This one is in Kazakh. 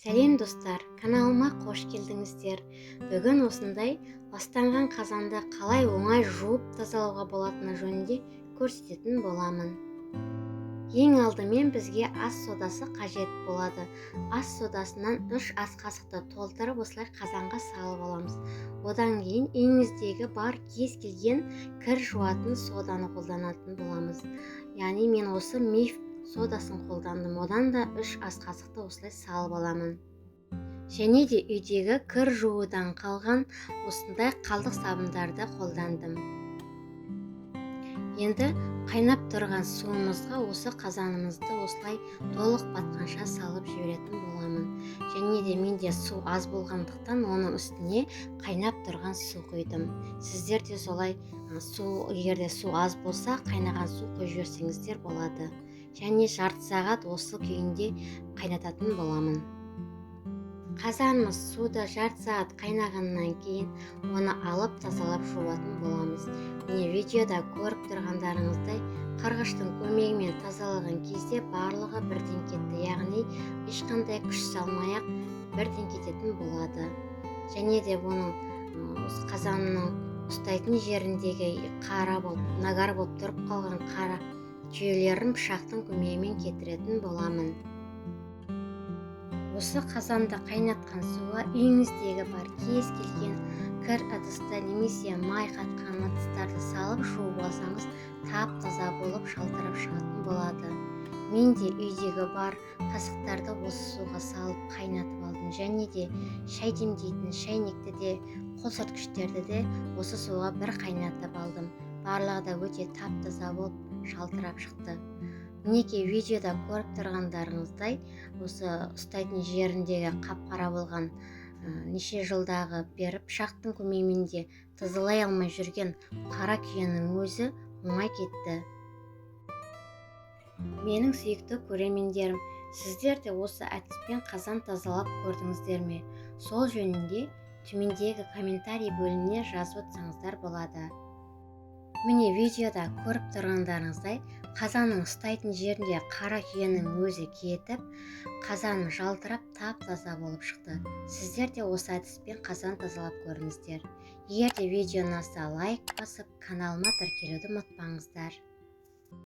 Сәлем достар, каналыма қош келдіңіздер. Бүгін осындай ластанған қазанды қалай оңай жуып тазалауға болатыны жөнінде көрсететін боламын. Ең алдымен бізге ас содасы қажет болады. Ас содасынан 3 ас қасықты толтырып осылай қазанға салып аламыз. Одан кейін үйіңіздегі бар кез келген кір жуатын соданы қолданатын боламыз. Яғни мен осы миф содасын қолдандым. Одан да 3 ас қасықты осылай салып аламын. Және де үйдегі кір жуудан қалған осындай қалдық сабындарды қолдандым. Енді қайнап тұрған суымызға осы қазанымызды осылай толық батқанша салып жіберетін боламын. Және де менде су аз болғандықтан оның үстіне қайнап тұрған су құйдым. Сіздер де солай егерде су аз болса қайнаған су құйып жіберсеңіздер болады. Және жарты сағат осы күйінде қайнататын боламын. Қазанымыз суда жарты сағат қайнағаннан кейін оны алып тазалап жуатын боламыз. Міне видеода көріп тұрғандарыңыздай қырғыштың көмегімен тазалаған кезде барлығы бірден кетті. Яғни ешқандай күш салмай-ақ бірден кететін болады. Және де бұның қазанның ұстайтын жеріндегі нагар болып тұрып қалған қара түйелерін пышақтың көмегімен кетіретін боламын. Осы қазанды қайнатқан суға үйіңіздегі бар кез келген кір ыдысты немесе май қатқан ыдыстарды салып жуып алсаңыз тап-таза болып жалтырап шығатын болады. Мен де үйдегі бар қасықтарды осы суға салып қайнатып алдым. Және де шай демдейтін шайнекті де қосыртқыштерді де осы суға бір қайнатып алдым. Барлығы да өте тап-таза болып жалтырап шықты. Мінекей видеода көріп тұрғандарыңыздай осы ұстайтын жеріндегі қап-қара болған неше жылдағы бері пышақтың көмегімен де тазалай алмай жүрген қара күйенің өзі оңай кетті. Менің сүйікті көрермендерім, сіздер де осы әдіспен қазан тазалап көрдіңіздер ме? Сол жөнінде төмендегі комментарий бөліміне жазып өтсеңіздер болады. Міне видеода көріп тұрғандарыңыздай қазанның ұстайтын жерінде қара күйенің өзі кетіп, қазаным жалтырап тап-таза болып шықты. Сіздер де осы әдіспен қазан тазалап көріңіздер. Егер де видео ұнаса лайк басып, каналыма тіркелуді ұмытпаңыздар.